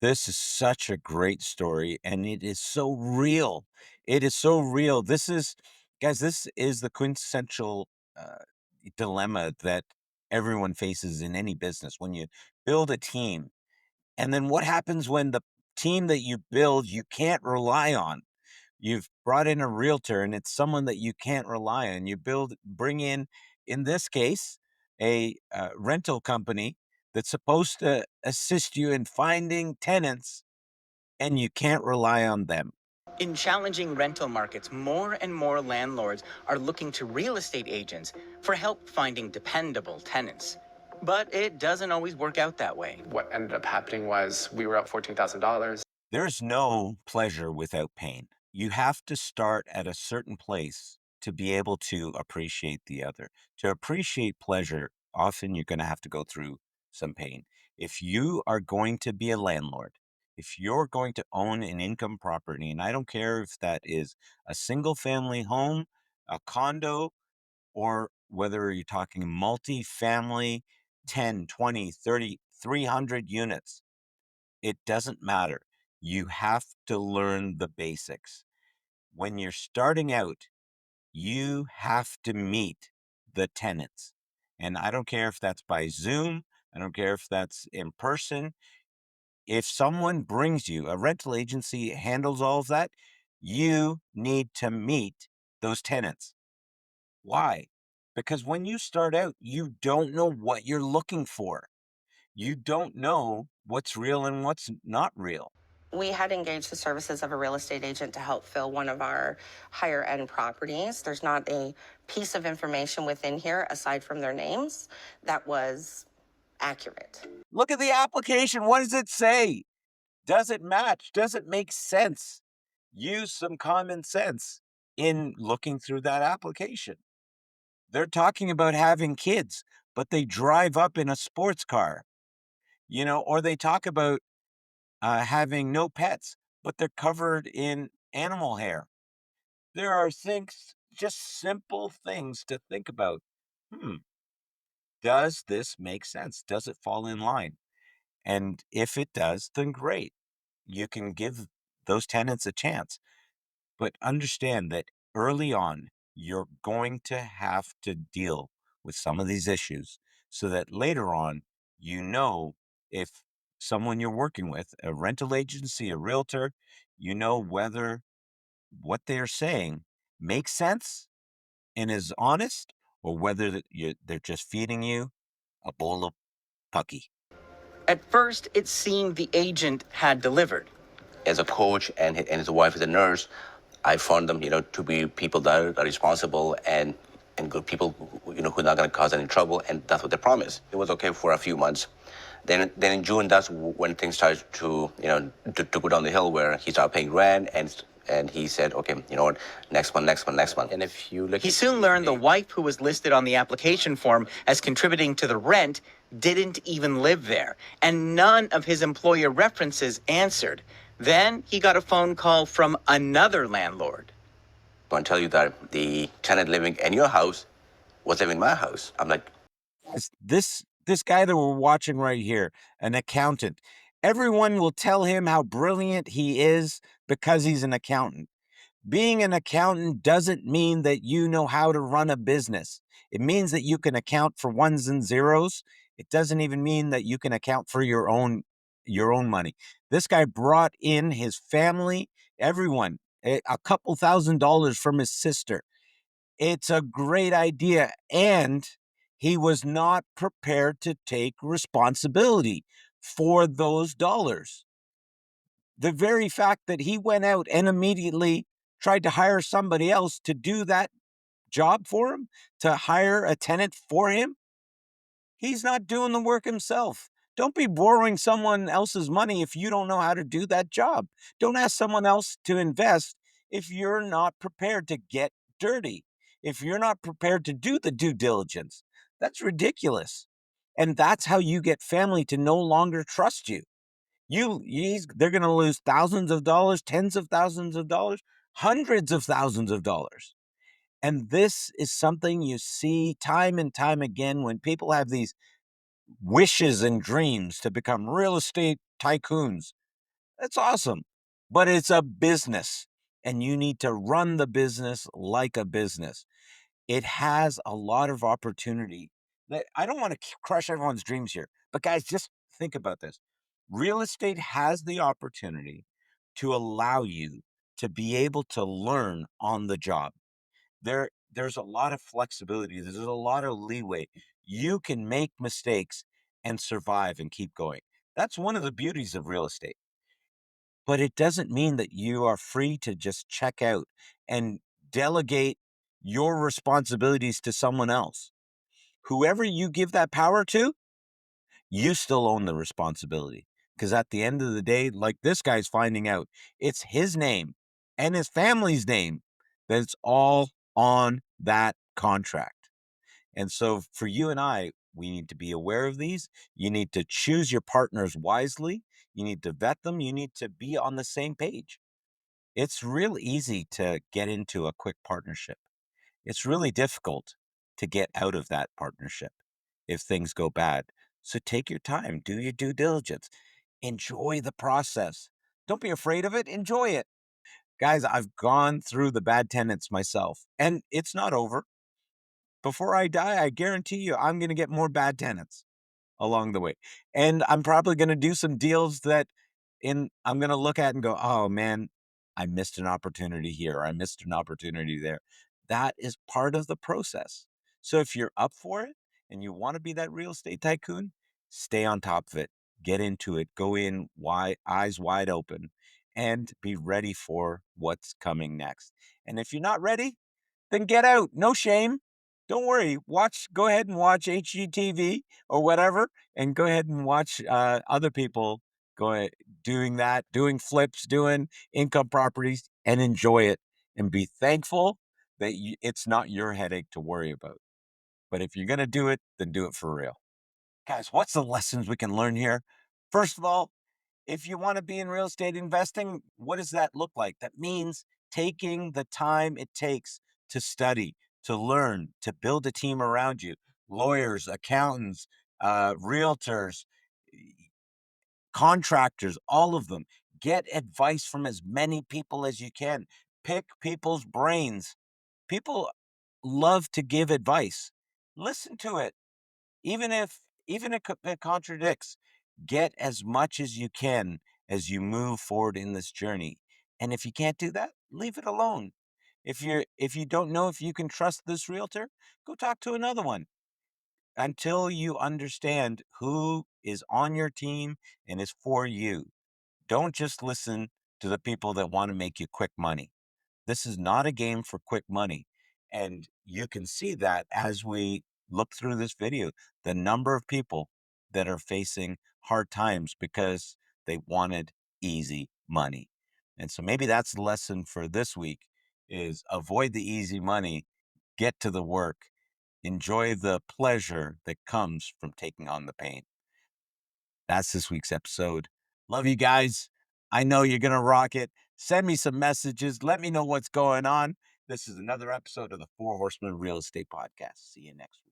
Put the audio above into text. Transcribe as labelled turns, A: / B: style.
A: This is such a great story, and it is so real. It is so real. Guys, this is the quintessential uh, dilemma that everyone faces in any business. When you build a team, and then what happens when the team that you build you can't rely on? You've brought in a realtor, and it's someone that you can't rely on. Bring in this case, a rental company that's supposed to assist you in finding tenants, and you can't rely on them.
B: In challenging rental markets, more and more landlords are looking to real estate agents for help finding dependable tenants. But it doesn't always work out that way.
C: What ended up happening was we were up $14,000.
A: There's no pleasure without pain. You have to start at a certain place to be able to appreciate the other. To appreciate pleasure, often you're going to have to go through some pain. If you are going to be a landlord, if you're going to own an income property, and I don't care if that is a single family home, a condo, or whether you're talking multi-family, 10, 20, 30, 300 units, it doesn't matter. You have to learn the basics. When you're starting out, you have to meet the tenants. And I don't care if that's by Zoom, I don't care if that's in person. If someone brings you, a rental agency handles all of that, you need to meet those tenants. Why? Because when you start out, you don't know what you're looking for. You don't know what's real and what's not real.
D: We had engaged the services of a real estate agent to help fill one of our higher end properties. There's not a piece of information within here aside from their names that was accurate.
A: Look at the application. What does it say? Does it match? Does it make sense? Use some common sense in looking through that application. They're talking about having kids, but they drive up in a sports car, or they talk about having no pets, but they're covered in animal hair. There are things, just simple things to think about. Hmm, does this make sense? Does it fall in line? And if it does, then great. You can give those tenants a chance. But understand that early on, you're going to have to deal with some of these issues so that later on, if someone you're working with, a rental agency, a realtor, whether what they're saying makes sense and is honest, or whether they're just feeding you a bowl of pucky.
B: At first, it seemed the agent had delivered.
E: As a coach and his wife is a nurse, I found them, to be people that are responsible and good people, who are not going to cause any trouble, and that's what they promised. It was okay for a few months. Then in June, that's when things started to go down the hill, where he started paying rent, and he said, okay, you know what, next one, next one, next one. And if you look,
B: He soon learned the wife who was listed on the application form as contributing to the rent didn't even live there, and none of his employer references answered. Then he got a phone call from another landlord.
E: I'm going to tell you that the tenant living in your house was living in my house. I'm like,
A: This guy that we're watching right here, an accountant. Everyone will tell him how brilliant he is because he's an accountant. Being an accountant doesn't mean that you know how to run a business. It means that you can account for ones and zeros. It doesn't even mean that you can account for your own money. This guy brought in his family, everyone, a couple $1,000s from his sister. It's a great idea. And he was not prepared to take responsibility for those dollars. The very fact that he went out and immediately tried to hire somebody else to do that job for him, to hire a tenant for him, he's not doing the work himself. Don't be borrowing someone else's money if you don't know how to do that job. Don't ask someone else to invest if you're not prepared to get dirty, if you're not prepared to do the due diligence. That's ridiculous. And that's how you get family to no longer trust you. They're going to lose thousands of dollars, tens of thousands of dollars, hundreds of thousands of dollars. And this is something you see time and time again when people have these wishes and dreams to become real estate tycoons. That's awesome. But it's a business, and you need to run the business like a business. It has a lot of opportunity. I don't want to crush everyone's dreams here, but guys, just think about this. Real estate has the opportunity to allow you to be able to learn on the job. There's a lot of flexibility. There's a lot of leeway. You can make mistakes and survive and keep going. That's one of the beauties of real estate. But it doesn't mean that you are free to just check out and delegate your responsibilities to someone else. Whoever you give that power to, you still own the responsibility. Because at the end of the day, like this guy's finding out, it's his name and his family's name that's all on that contract. And so for you and I, we need to be aware of these. You need to choose your partners wisely. You need to vet them. You need to be on the same page. It's real easy to get into a quick partnership. It's really difficult to get out of that partnership if things go bad. So take your time, do your due diligence, enjoy the process. Don't be afraid of it, enjoy it. Guys, I've gone through the bad tenants myself, and it's not over. Before I die, I guarantee you I'm going to get more bad tenants along the way. And I'm probably going to do some deals that in I'm going to look at and go, "Oh man, I missed an opportunity here. I missed an opportunity there." That is part of the process. So if you're up for it and you want to be that real estate tycoon, stay on top of it. Get into it. Go in wide, eyes wide open, and be ready for what's coming next. And if you're not ready, then get out. No shame. Don't worry. Go ahead and watch HGTV or whatever, and go ahead and watch other people going doing that, doing flips, doing income properties, and enjoy it. And be thankful that it's not your headache to worry about. But if you're gonna do it, then do it for real, guys. What's the lessons we can learn here? First of all, if you want to be in real estate investing, what does that look like? That means taking the time it takes to study, to learn, to build a team around you, lawyers, accountants, realtors, contractors, all of them. Get advice from as many people as you can. Pick people's brains. People love to give advice. Listen to it. Even if it contradicts, get as much as you can as you move forward in this journey. And if you can't do that, leave it alone. If you don't know if you can trust this realtor, go talk to another one until you understand who is on your team and is for you. Don't just listen to the people that want to make you quick money. This is not a game for quick money. And you can see that as we look through this video, the number of people that are facing hard times because they wanted easy money. And so maybe that's the lesson for this week is avoid the easy money, get to the work, enjoy the pleasure that comes from taking on the pain. That's this week's episode. Love you guys. I know you're going to rock it. Send me some messages. Let me know what's going on. This is another episode of the Four Horsemen Real Estate Podcast. See you next week.